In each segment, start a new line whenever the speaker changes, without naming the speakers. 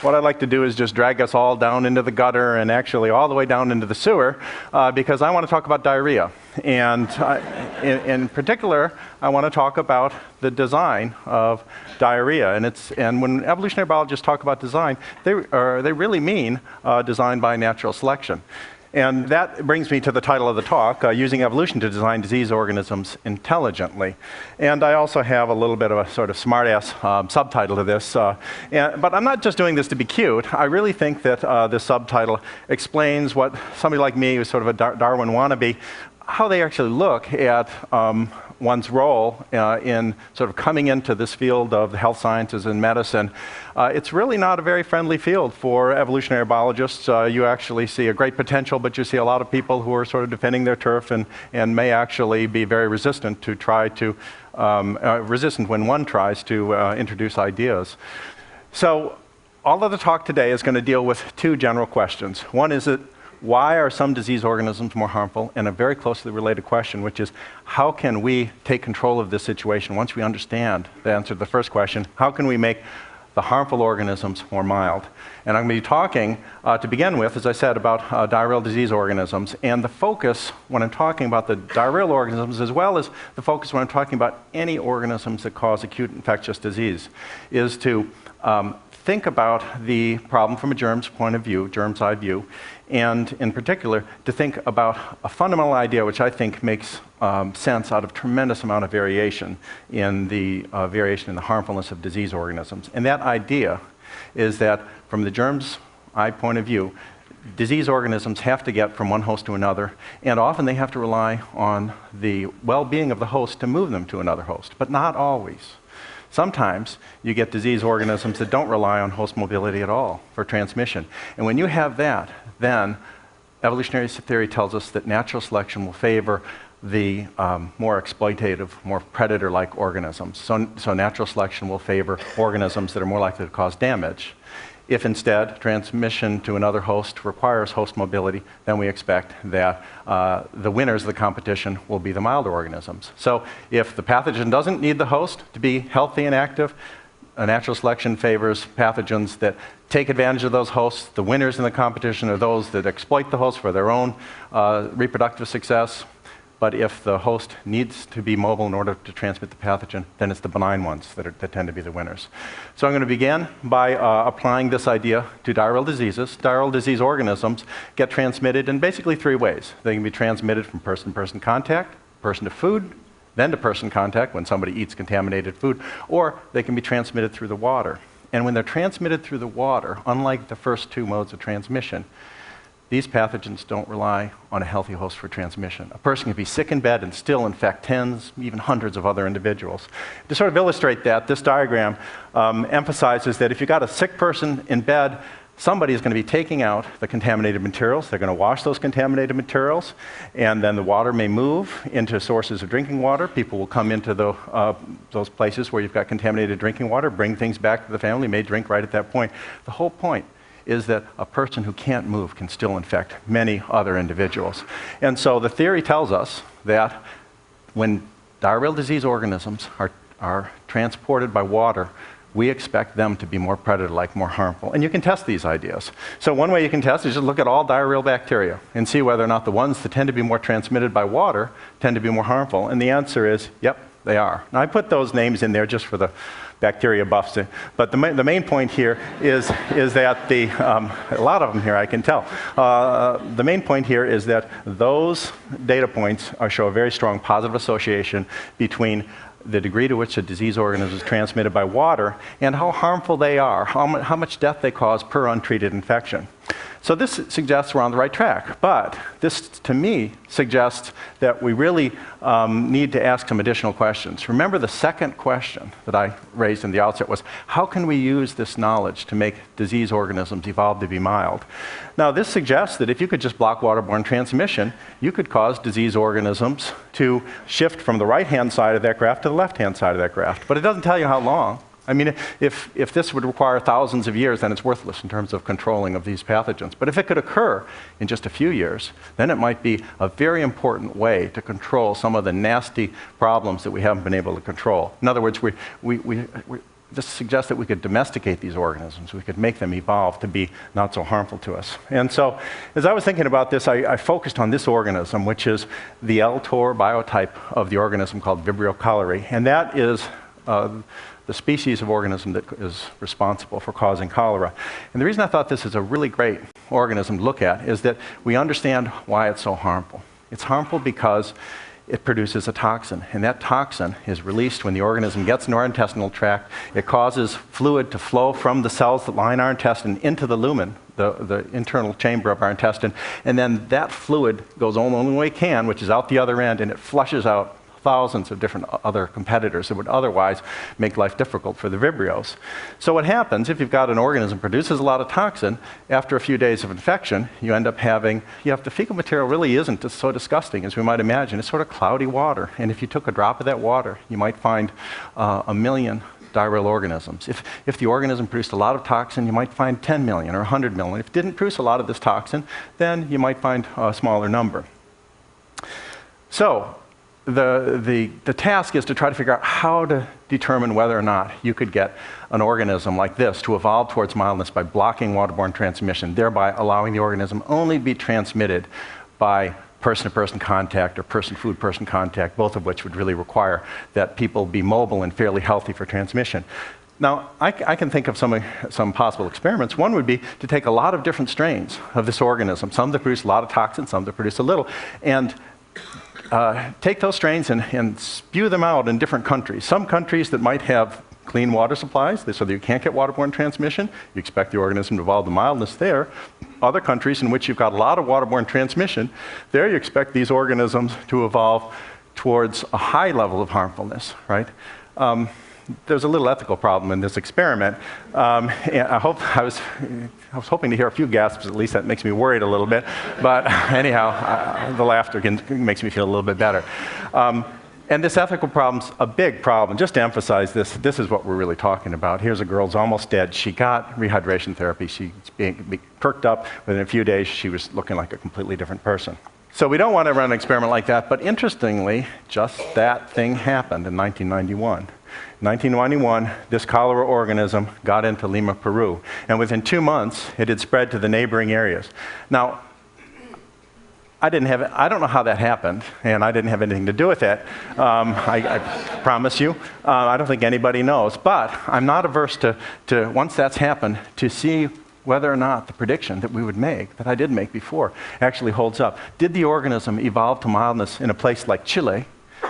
what I'd like to do is just drag us all down into the gutter and actually all the way down into the sewer because I want to talk about diarrhea. And in particular, I want to talk about the design of diarrhea. And when evolutionary biologists talk about design, they really mean design by natural selection. And that brings me to the title of the talk, Using Evolution to Design Disease Organisms Intelligently. And I also have a little bit of a sort of smart-ass subtitle to this. But I'm not just doing this to be cute. I really think that this subtitle explains what somebody like me, who's sort of a Darwin wannabe, how they actually look at one's role in sort of coming into this field of the health sciences and medicine. It's really not a very friendly field for evolutionary biologists. You actually see a great potential, but you see a lot of people who are sort of defending their turf and may actually be very resistant to resistant when one tries to introduce ideas. So all of the talk today is going to deal with two general questions. One is that why are some disease organisms more harmful? And a very closely related question, which is how can we take control of this situation once we understand the answer to the first question? How can we make the harmful organisms more mild? And I'm going to be talking, to begin with, as I said, about diarrheal disease organisms. And the focus when I'm talking about the diarrheal organisms, as well as the focus when I'm talking about any organisms that cause acute infectious disease, is to think about the problem from a germ's point of view, germ-side view, and in particular, to think about a fundamental idea which I think makes sense out of tremendous amount of variation in the harmfulness of disease organisms. And that idea is that from the germ's eye point of view, disease organisms have to get from one host to another, and often they have to rely on the well-being of the host to move them to another host, but not always. Sometimes you get disease organisms that don't rely on host mobility at all for transmission. And when you have that, then evolutionary theory tells us that natural selection will favor the more exploitative, more predator-like organisms. So natural selection will favor organisms that are more likely to cause damage. If instead transmission to another host requires host mobility, then we expect that the winners of the competition will be the milder organisms. So if the pathogen doesn't need the host to be healthy and active, natural selection favors pathogens that take advantage of those hosts. The winners in the competition are those that exploit the host for their own reproductive success. But if the host needs to be mobile in order to transmit the pathogen, then it's the benign ones that tend to be the winners. So I'm going to begin by applying this idea to diarrheal diseases. Diarrheal disease organisms get transmitted in basically three ways. They can be transmitted from person-to-person contact, person to food, then to person contact when somebody eats contaminated food, or they can be transmitted through the water. And when they're transmitted through the water, unlike the first two modes of transmission, these pathogens don't rely on a healthy host for transmission. A person can be sick in bed and still infect tens, even hundreds of other individuals. To sort of illustrate that, this diagram emphasizes that if you've got a sick person in bed, somebody is going to be taking out the contaminated materials. They're going to wash those contaminated materials, and then the water may move into sources of drinking water. People will come into those places where you've got contaminated drinking water, bring things back to the family, may drink right at that point. The whole point is that a person who can't move can still infect many other individuals. And so the theory tells us that when diarrheal disease organisms are transported by water, we expect them to be more predator-like, more harmful. And you can test these ideas. So one way you can test is just look at all diarrheal bacteria and see whether or not the ones that tend to be more transmitted by water tend to be more harmful. And the answer is, yep, they are. Now I put those names in there just for the bacteria buffs. But the main point here is that a lot of them here I can tell. The main point here is that those data points show a very strong positive association between the degree to which a disease organism is transmitted by water and how harmful they are, how much death they cause per untreated infection. So this suggests we're on the right track, but this, to me, suggests that we really need to ask some additional questions. Remember the second question that I raised in the outset was, how can we use this knowledge to make disease organisms evolve to be mild? Now this suggests that if you could just block waterborne transmission, you could cause disease organisms to shift from the right-hand side of that graph to the left-hand side of that graph. But it doesn't tell you how long. I mean, if this would require thousands of years, then it's worthless in terms of controlling of these pathogens. But if it could occur in just a few years, then it might be a very important way to control some of the nasty problems that we haven't been able to control. In other words, this suggests that we could domesticate these organisms. We could make them evolve to be not so harmful to us. And so, as I was thinking about this, I focused on this organism, which is the L-tor biotype of the organism called Vibrio cholerae. And that is the species of organism that is responsible for causing cholera. And the reason I thought this is a really great organism to look at is that we understand why it's so harmful. It's harmful because it produces a toxin, and that toxin is released when the organism gets into our intestinal tract. It causes fluid to flow from the cells that line our intestine into the lumen, the internal chamber of our intestine, and then that fluid goes on the only way it can, which is out the other end, and it flushes out thousands of different other competitors that would otherwise make life difficult for the Vibrios. So what happens if you've got an organism that produces a lot of toxin, after a few days of infection, you end up having, the fecal material really isn't so disgusting as we might imagine. It's sort of cloudy water, and if you took a drop of that water, you might find 1 million diarrheal organisms. If the organism produced a lot of toxin, you might find 10 million or 100 million. If it didn't produce a lot of this toxin, then you might find a smaller number. So, the task is to try to figure out how to determine whether or not you could get an organism like this to evolve towards mildness by blocking waterborne transmission, thereby allowing the organism only to be transmitted by person-to-person contact or person-food-person contact, both of which would really require that people be mobile and fairly healthy for transmission. Now, I can think of some possible experiments. One would be to take a lot of different strains of this organism, some that produce a lot of toxin, some that produce a little, and take those strains and spew them out in different countries. Some countries that might have clean water supplies, so that you can't get waterborne transmission, you expect the organism to evolve to mildness there. Other countries in which you've got a lot of waterborne transmission, there you expect these organisms to evolve towards a high level of harmfulness, right? There's a little ethical problem in this experiment. And I was hoping to hear a few gasps, at least that makes me worried a little bit. But anyhow, the laughter makes me feel a little bit better. And this ethical problem's a big problem. Just to emphasize this is what we're really talking about. Here's a girl who's almost dead. She got rehydration therapy. She's being perked up. Within a few days, she was looking like a completely different person. So we don't want to run an experiment like that. But interestingly, just that thing happened in 1991. In 1991, this cholera organism got into Lima, Peru, and within 2 months, it had spread to the neighboring areas. Now, I don't know how that happened, and I didn't have anything to do with it. I promise you. I don't think anybody knows, but I'm not averse to once that's happened, to see whether or not the prediction that we would make, that I did make before, actually holds up. Did the organism evolve to mildness in a place like Chile,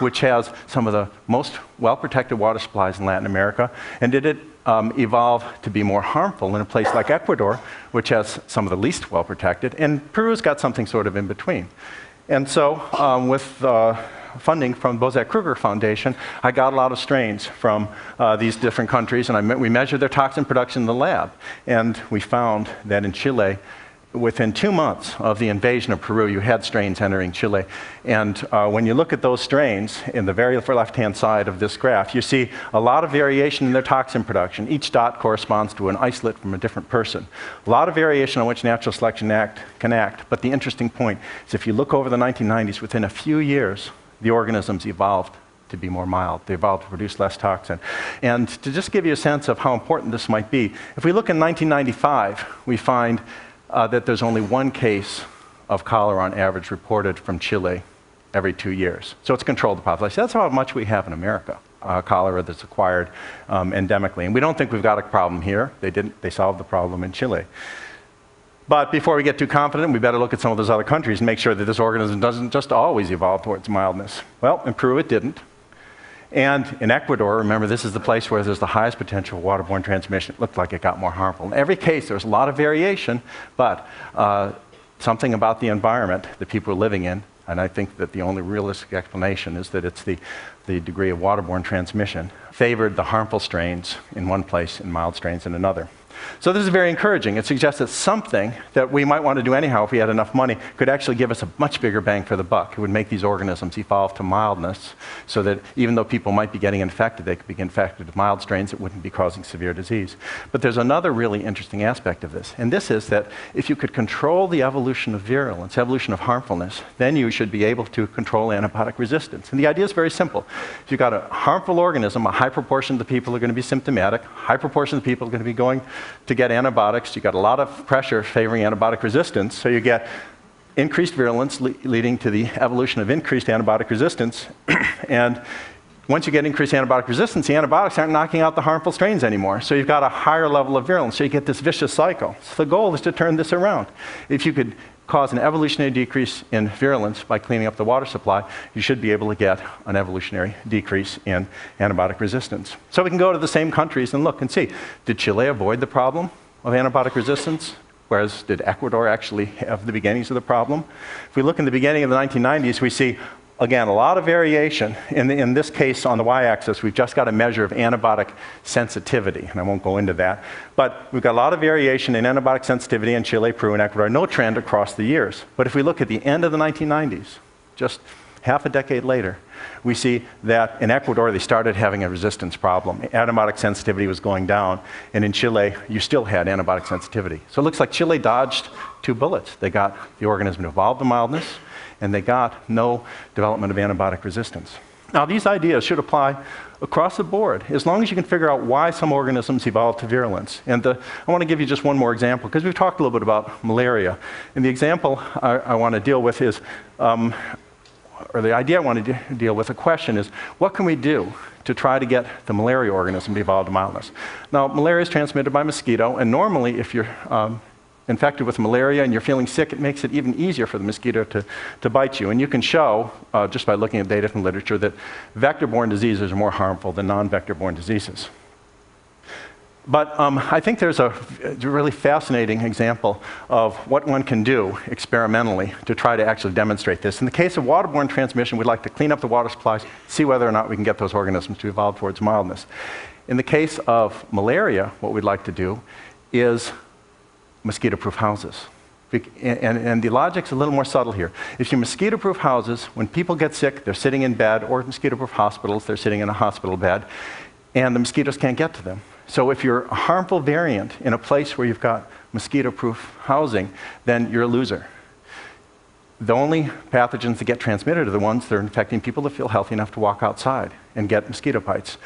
which has some of the most well-protected water supplies in Latin America, and did it evolve to be more harmful in a place like Ecuador, which has some of the least well-protected, and Peru's got something sort of in between. And so with funding from the Bozak-Kruger Foundation, I got a lot of strains from these different countries, and we measured their toxin production in the lab, and we found that in Chile, within 2 months of the invasion of Peru, you had strains entering Chile. And when you look at those strains, in the very left-hand side of this graph, you see a lot of variation in their toxin production. Each dot corresponds to an isolate from a different person. A lot of variation on which natural selection can act. But the interesting point is if you look over the 1990s, within a few years, the organisms evolved to be more mild. They evolved to produce less toxin. And to just give you a sense of how important this might be, if we look in 1995, we find that there's only 1 case of cholera on average reported from Chile every 2 years. So it's controlled the population. That's how much we have in America, cholera that's acquired endemically. And we don't think we've got a problem here. They solved the problem in Chile. But before we get too confident, we better look at some of those other countries and make sure that this organism doesn't just always evolve towards mildness. Well, in Peru it didn't. And in Ecuador, remember, this is the place where there's the highest potential of waterborne transmission. It looked like it got more harmful. In every case, there's a lot of variation, but something about the environment that people are living in, and I think that the only realistic explanation is that it's the degree of waterborne transmission, favored the harmful strains in one place and mild strains in another. So this is very encouraging. It suggests that something that we might want to do anyhow if we had enough money could actually give us a much bigger bang for the buck. It would make these organisms evolve to mildness so that even though people might be getting infected, they could be infected with mild strains that wouldn't be causing severe disease. But there's another really interesting aspect of this, and this is that if you could control the evolution of virulence, evolution of harmfulness, then you should be able to control antibiotic resistance. And the idea is very simple. If you've got a harmful organism, a high proportion of the people are going to be symptomatic, high proportion of the people are going to be going to get antibiotics. You got a lot of pressure favoring antibiotic resistance, so you get increased virulence leading to the evolution of increased antibiotic resistance. And once you get increased antibiotic resistance, the antibiotics aren't knocking out the harmful strains anymore. So you've got a higher level of virulence, so you get this vicious cycle. So the goal is to turn this around. If you could cause an evolutionary decrease in virulence by cleaning up the water supply, you should be able to get an evolutionary decrease in antibiotic resistance. So we can go to the same countries and look and see, did Chile avoid the problem of antibiotic resistance? Whereas did Ecuador actually have the beginnings of the problem? If we look in the beginning of the 1990s, we see, again, a lot of variation. In this case, on the y-axis, we've just got a measure of antibiotic sensitivity, and I won't go into that. But we've got a lot of variation in antibiotic sensitivity in Chile, Peru, and Ecuador, no trend across the years. But if we look at the end of the 1990s, just half a decade later, we see that in Ecuador, they started having a resistance problem. Antibiotic sensitivity was going down, and in Chile, you still had antibiotic sensitivity. So it looks like Chile dodged two bullets. They got the organism to evolve to mildness, and they got no development of antibiotic resistance. Now, these ideas should apply across the board, as long as you can figure out why some organisms evolve to virulence. And I want to give you just one more example, because we've talked a little bit about malaria. And the example I want to deal with is, or the idea I want to deal with, the question is, what can we do to try to get the malaria organism to evolve to mildness? Now, malaria is transmitted by mosquito, and normally if you're infected with malaria and you're feeling sick, it makes it even easier for the mosquito to bite you. And you can show, just by looking at data from literature, that vector-borne diseases are more harmful than non-vector-borne diseases. But I think there's a really fascinating example of what one can do experimentally to try to actually demonstrate this. In the case of waterborne transmission, we'd like to clean up the water supplies, see whether or not we can get those organisms to evolve towards mildness. In the case of malaria, what we'd like to do is mosquito-proof houses. And the logic's a little more subtle here. If you mosquito-proof houses, when people get sick, they're sitting in bed, or mosquito-proof hospitals, they're sitting in a hospital bed, and the mosquitoes can't get to them. So if you're a harmful variant in a place where you've got mosquito-proof housing, then you're a loser. The only pathogens that get transmitted are the ones that are infecting people that feel healthy enough to walk outside and get mosquito bites.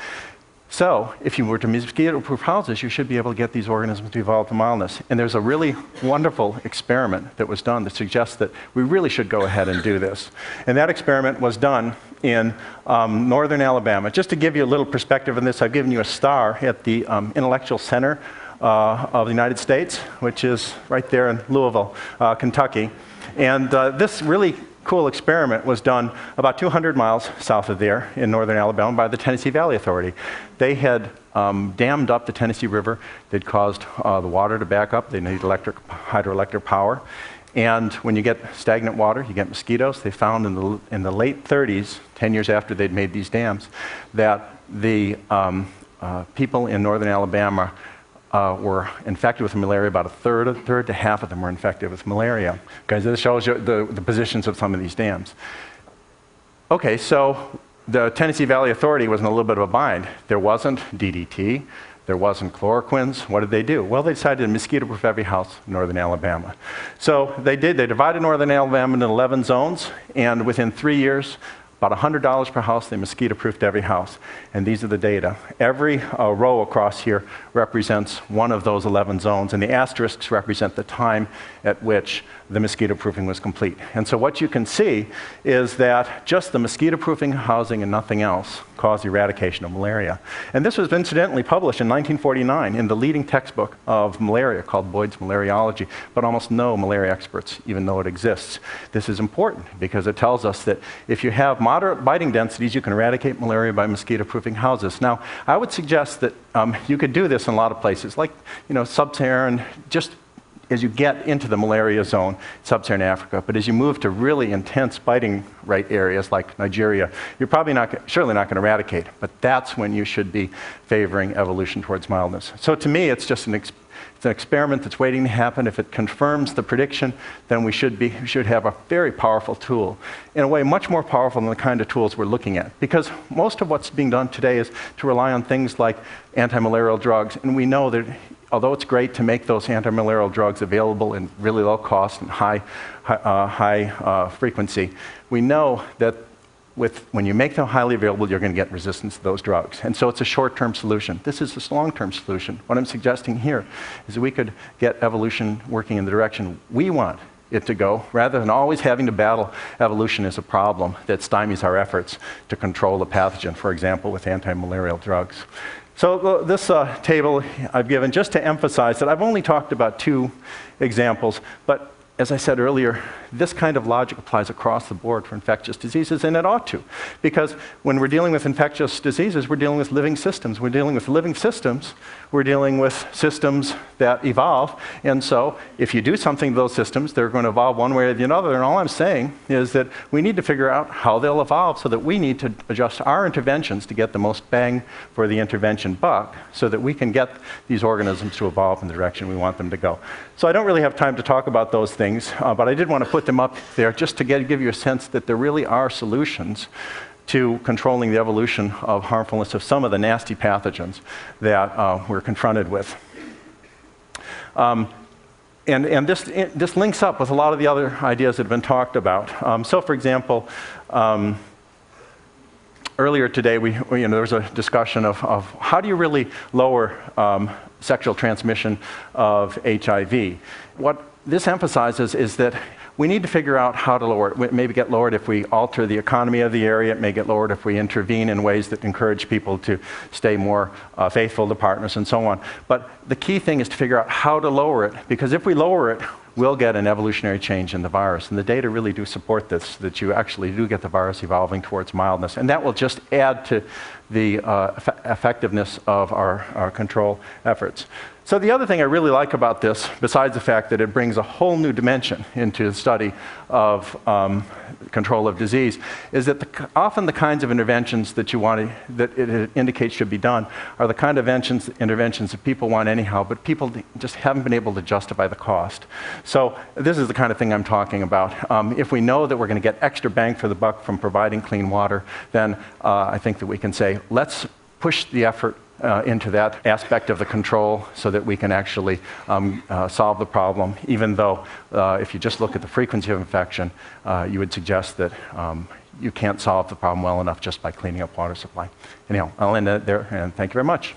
So if you were to mosquito-proof houses, you should be able to get these organisms to evolve to mildness. And there's a really wonderful experiment that was done that suggests that we really should go ahead and do this. And that experiment was done in northern Alabama. Just to give you a little perspective on this, I've given you a star at the Intellectual Center of the United States, which is right there in Louisville, Kentucky. And this really cool experiment was done about 200 miles south of there in northern Alabama by the Tennessee Valley Authority. They had dammed up the Tennessee River. They'd caused the water to back up. They need hydroelectric power. And when you get stagnant water, you get mosquitoes. They found in the late 30s, 10 years after they'd made these dams, that the people in northern Alabama were infected with malaria. About a third to half of them were infected with malaria. Okay, so this shows you the positions of some of these dams. Okay, so the Tennessee Valley Authority was in a little bit of a bind. There wasn't DDT. There wasn't chloroquines. What did they do? Well, they decided to mosquito-proof every house in northern Alabama. So they did. They divided northern Alabama into 11 zones, and within 3 years, about $100 per house, they mosquito-proofed every house. And these are the data. Every row across here represents one of those 11 zones, and the asterisks represent the time at which the mosquito-proofing was complete. And so what you can see is that just the mosquito-proofing housing and nothing else caused eradication of malaria. And this was incidentally published in 1949 in the leading textbook of malaria called Boyd's Malariology, but almost no malaria experts even know it exists. This is important because it tells us that if you have moderate biting densities, you can eradicate malaria by mosquito-proofing houses. Now, I would suggest that you could do this in a lot of places, like, sub-Saharan, just as you get into the malaria zone, sub-Saharan Africa. But as you move to really intense biting rate areas like Nigeria, you're probably surely not going to eradicate. But that's when you should be favoring evolution towards mildness. So to me, it's just It's an experiment that's waiting to happen. If it confirms the prediction, then we should have a very powerful tool, in a way much more powerful than the kind of tools we're looking at. Because most of what's being done today is to rely on things like anti-malarial drugs, and we know that although it's great to make those anti-malarial drugs available in really low cost and high frequency, we know that when you make them highly available, you're going to get resistance to those drugs. And so it's a short-term solution. This is a long-term solution. What I'm suggesting here is that we could get evolution working in the direction we want it to go, rather than always having to battle evolution as a problem that stymies our efforts to control the pathogen, for example, with anti-malarial drugs. So this table I've given just to emphasize that I've only talked about 2 examples, but as I said earlier, this kind of logic applies across the board for infectious diseases, and it ought to. Because when we're dealing with infectious diseases, we're dealing with living systems. We're dealing with living systems. We're dealing with systems that evolve. And so if you do something to those systems, they're going to evolve one way or the other. And all I'm saying is that we need to figure out how they'll evolve so that we need to adjust our interventions to get the most bang for the intervention buck so that we can get these organisms to evolve in the direction we want them to go. So I don't really have time to talk about those things, but I did want to put them up there just to give you a sense that there really are solutions to controlling the evolution of harmfulness of some of the nasty pathogens that we're confronted with. And this links up with a lot of the other ideas that have been talked about. So for example, earlier today there was a discussion of how do you really lower sexual transmission of HIV. What this emphasizes is that we need to figure out how to lower it. It may get lowered if we alter the economy of the area. It may get lowered if we intervene in ways that encourage people to stay more faithful to partners and so on. But the key thing is to figure out how to lower it, because if we lower it, we'll get an evolutionary change in the virus. And the data really do support this, that you actually do get the virus evolving towards mildness. And that will just add to the effectiveness of our control efforts. So the other thing I really like about this, besides the fact that it brings a whole new dimension into the study of control of disease, is that often the kinds of interventions that it indicates should be done are the kind of interventions that people want anyhow, but people just haven't been able to justify the cost. So this is the kind of thing I'm talking about. If we know that we're going to get extra bang for the buck from providing clean water, then I think that we can say, let's push the effort into that aspect of the control so that we can actually solve the problem, even though if you just look at the frequency of infection, you would suggest that you can't solve the problem well enough just by cleaning up water supply. Anyhow, I'll end it there, and thank you very much.